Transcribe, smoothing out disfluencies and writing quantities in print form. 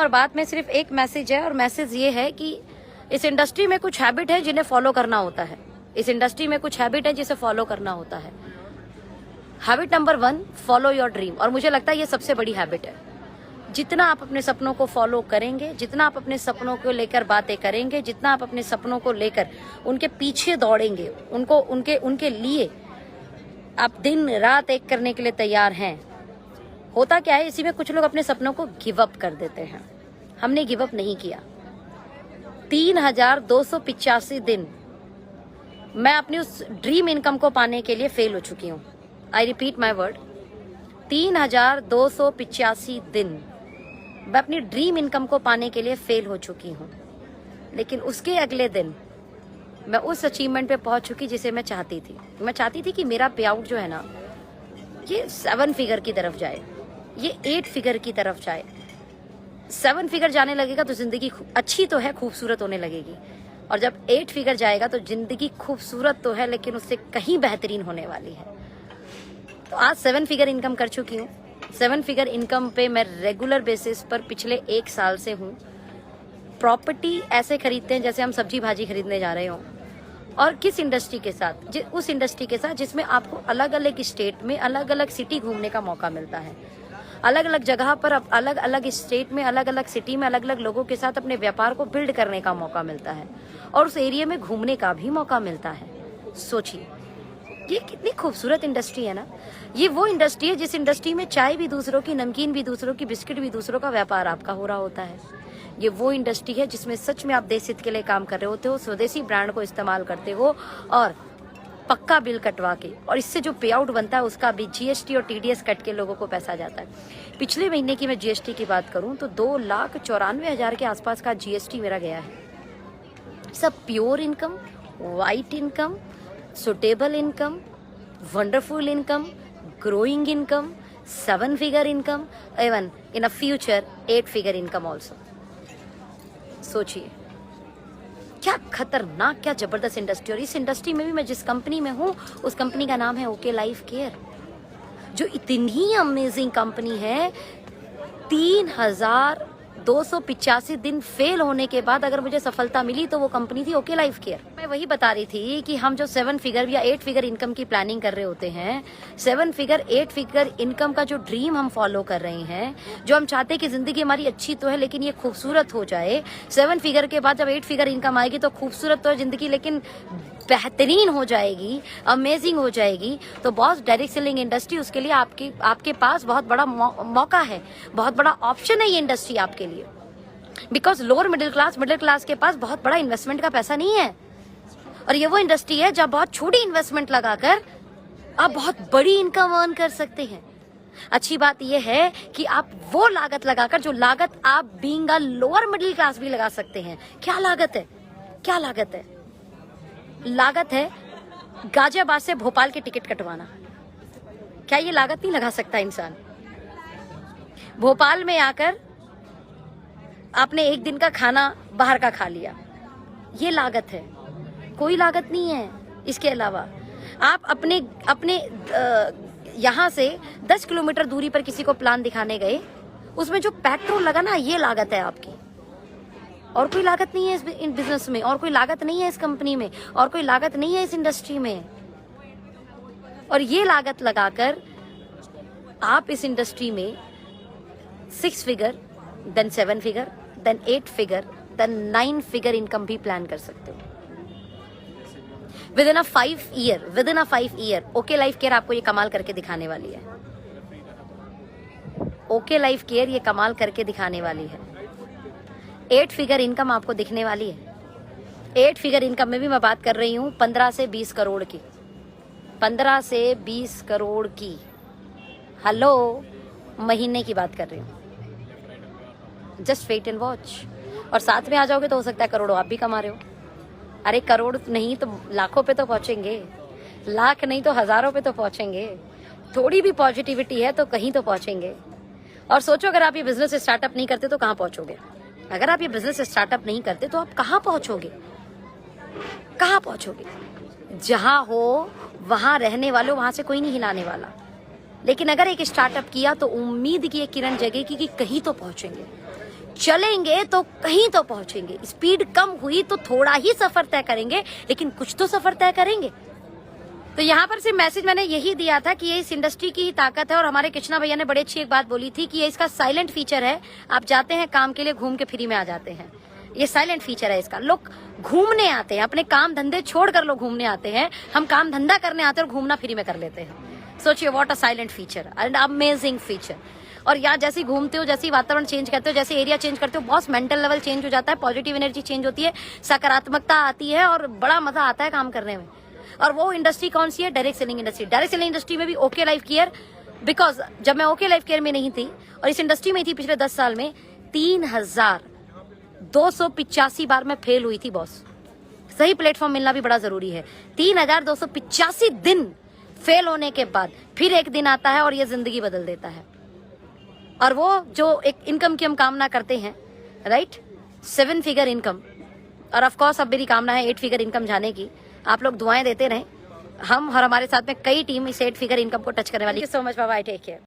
और बात में सिर्फ एक मैसेज है, और मैसेज ये है कि इस इंडस्ट्री में कुछ हैबिट है जिन्हें फॉलो करना होता है। इस इंडस्ट्री में कुछ हैबिट है जिसे फॉलो करना होता है। Habit number 1, follow your dream. और मुझे लगता है ये सबसे बड़ी हैबिट है। जितना आप अपने सपनों को फॉलो करेंगे, जितना आप अपने सपनों को लेकर बातें करेंगे, जितना आप अपने सपनों को लेकर उनके पीछे दौड़ेंगे, उनको उनके लिए आप दिन रात एक करने के लिए तैयार हैं। होता क्या है, इसी में कुछ लोग अपने सपनों को गिव अप कर देते हैं। हमने गिव अप नहीं किया। 3285 दिन मैं अपनी उस ड्रीम इनकम को पाने के लिए फेल हो चुकी हूँ। आई रिपीट माई वर्ड, 3285 दिन मैं अपनी ड्रीम इनकम को पाने के लिए फेल हो चुकी हूँ। लेकिन उसके अगले दिन मैं उस अचीवमेंट पे पहुंच चुकी जिसे मैं चाहती थी। मैं चाहती थी कि मेरा पे आउट जो है ना, ये 7 फिगर की तरफ जाए, ये 8 फिगर की तरफ जाए। 7 फिगर जाने लगेगा तो जिंदगी अच्छी तो है, खूबसूरत होने लगेगी। और जब 8 फिगर जाएगा तो जिंदगी खूबसूरत तो है, लेकिन उससे कहीं बेहतरीन होने वाली है। तो आज 7 फिगर इनकम कर चुकी हूँ। 7 फिगर इनकम पे मैं रेगुलर बेसिस पर पिछले 1 साल से हूँ। प्रॉपर्टी ऐसे खरीदते हैं जैसे हम सब्जी भाजी खरीदने जा रहे हों। और किस इंडस्ट्री के साथ? उस इंडस्ट्री के साथ जिसमें आपको अलग अलग स्टेट में अलग अलग सिटी घूमने का मौका मिलता है। अलग अलग जगह पर अलग अलग स्टेट में अलग अलग सिटी में अलग अलग लोगों के साथ अपने व्यापार को बिल्ड करने का मौका मिलता है, और उस एरिया में घूमने का भी मौका मिलता है। सोचिए, ये कितनी खूबसूरत इंडस्ट्री है ना। ये वो इंडस्ट्री है जिस इंडस्ट्री में चाय भी दूसरों की, नमकीन भी दूसरों की, बिस्किट भी दूसरों का व्यापार आपका हो रहा होता है। ये वो इंडस्ट्री है जिसमें सच में आप देश हित के लिए काम कर रहे होते हो, स्वदेशी ब्रांड को इस्तेमाल करते हो, और पक्का बिल कटवा के, और इससे जो पे आउट बनता है उसका भी जीएसटी और टीडीएस कट के लोगों को पैसा जाता है। पिछले महीने की मैं जीएसटी की बात करूं तो 2,94,000 के आसपास का जीएसटी मेरा गया है। सब pure income, white income, suitable income, wonderful income, growing income, 7 figure income, even in a future 8 figure income also. सोचिए क्या खतरनाक, क्या जबरदस्त इंडस्ट्री। और इस इंडस्ट्री में भी मैं जिस कंपनी में हूँ उस कंपनी का नाम है ओके लाइफ केयर, जो इतनी अमेजिंग कंपनी है। 3285 दिन फेल होने के बाद अगर मुझे सफलता मिली तो वो कंपनी थी ओके लाइफ केयर। मैं वही बता रही थी कि हम जो 7 फिगर या 8 फिगर इनकम की प्लानिंग कर रहे होते हैं, 7 फिगर 8 फिगर इनकम का जो ड्रीम हम फॉलो कर रहे हैं, जो हम चाहते हैं कि जिंदगी हमारी अच्छी तो है लेकिन ये खूबसूरत हो जाए। 7 फिगर के बाद जब 8 फिगर इनकम आएगी तो खूबसूरत तो है जिंदगी, लेकिन बेहतरीन हो जाएगी, अमेजिंग हो जाएगी। तो बॉस, डायरेक्ट सेलिंग इंडस्ट्री, उसके लिए आपके पास बहुत बड़ा मौका है, बहुत बड़ा ऑप्शन है ये इंडस्ट्री आपके लिए। बिकॉज लोअर मिडिल क्लास के पास बहुत बड़ा इन्वेस्टमेंट का पैसा नहीं है, और ये वो इंडस्ट्री है जहाँ बहुत छोटी इन्वेस्टमेंट लगाकर आप बहुत बड़ी इनकम अर्न कर सकते हैं। अच्छी बात यह है कि आप वो लागत लगाकर, जो लागत आप being a lower middle class भी लगा सकते हैं। क्या लागत है? क्या लागत है? लागत है गाजियाबाद से भोपाल की टिकट कटवाना। क्या ये लागत नहीं लगा सकता इंसान? भोपाल में आकर आपने एक दिन का खाना बाहर का खा लिया, ये लागत है। कोई लागत नहीं है इसके अलावा। आप अपने यहाँ से 10 किलोमीटर दूरी पर किसी को प्लान दिखाने गए, उसमें जो पेट्रोल लगा ना, ये लागत है आपकी। और कोई लागत नहीं है इस बिजनेस में, और कोई लागत नहीं है इस कंपनी में, और कोई लागत नहीं है इस इंडस्ट्री में। और ये लागत लगाकर आप इस इंडस्ट्री में 6 figure, then 7 figure, then 8 figure, then 9 figure income भी प्लान कर सकते हो within a 5 year. Okay life care आपको ये कमाल करके दिखाने वाली है। ओके लाइफ केयर ये कमाल करके दिखाने वाली है। 8 फिगर इनकम आपको दिखने वाली है। 8 फिगर इनकम में भी मैं बात कर रही हूँ 15 से 20 करोड़ की। 15 से 20 करोड़ की, हेलो, महीने की बात कर रही हूँ। Just wait and watch. और साथ में आ जाओगे तो हो सकता है करोड़ों आप भी कमा रहे हो। अरे करोड़ नहीं तो लाखों पे तो पहुंचेंगे, लाख नहीं तो हजारों पे तो पहुंचेंगे। थोड़ी भी पॉजिटिविटी है तो कहीं तो पहुंचेंगे। और सोचो, अगर आप ये बिजनेस स्टार्टअप नहीं करते तो कहाँ पहुंचोगे? अगर आप ये बिजनेस स्टार्टअप नहीं करते तो आप कहाँ पहुंचोगे? कहाँ पहुंचोगे? जहां हो वहां रहने वालों, वहां से कोई नहीं हिलाने वाला। लेकिन अगर एक स्टार्टअप किया तो उम्मीद की एक किरण जगेगी कि कहीं तो पहुंचेंगे। चलेंगे तो कहीं तो पहुंचेंगे, स्पीड कम हुई तो थोड़ा ही सफर तय करेंगे, लेकिन कुछ तो सफर तय करेंगे। तो यहाँ पर सिर्फ मैसेज मैंने यही दिया था कि ये इस इंडस्ट्री की ही ताकत है। और हमारे कृष्णा भैया ने बड़ी अच्छी एक बात बोली थी कि ये इसका साइलेंट फीचर है। आप जाते हैं काम के लिए, घूम के फ्री में आ जाते हैं, ये साइलेंट फीचर है इसका। लोग घूमने आते हैं, अपने काम धंधे छोड़कर लोग घूमने आते हैं। हम काम धंधा करने आते हैं और घूमना फ्री में कर लेते हैं। सोचिए, what a silent feature and amazing feature. और यहाँ जैसे घूमते हो, जैसे वातावरण चेंज करते हो, जैसे एरिया चेंज करते हो, बहुत मेंटल लेवल चेंज हो जाता है, पॉजिटिव एनर्जी चेंज होती है, सकारात्मकता आती है और बड़ा मजा आता है काम करने में। और वो इंडस्ट्री कौन सी है? Direct selling industry. Direct selling industry में भी ओके लाइफ केयर, बिकॉज जब मैं ओके लाइफ केयर में नहीं थी और इस इंडस्ट्री में थी पिछले 10 साल में, 3285 बार मैं फेल हुई थी बॉस। सही प्लेटफॉर्म मिलना भी बड़ा जरूरी है। 3285 दिन फेल होने के बाद फिर एक दिन आता है और ये जिंदगी बदल देता है। और वो जो एक इनकम की हम कामना करते हैं, राइट, 7 फिगर इनकम, और ऑफ कोर्स अब मेरी कामना है 8 फिगर इनकम जाने की। आप लोग दुआएं देते रहें, हम और हमारे साथ में कई टीम इस 8 फिगर इनकम को टच करने वाली है। So much, bye bye, take care.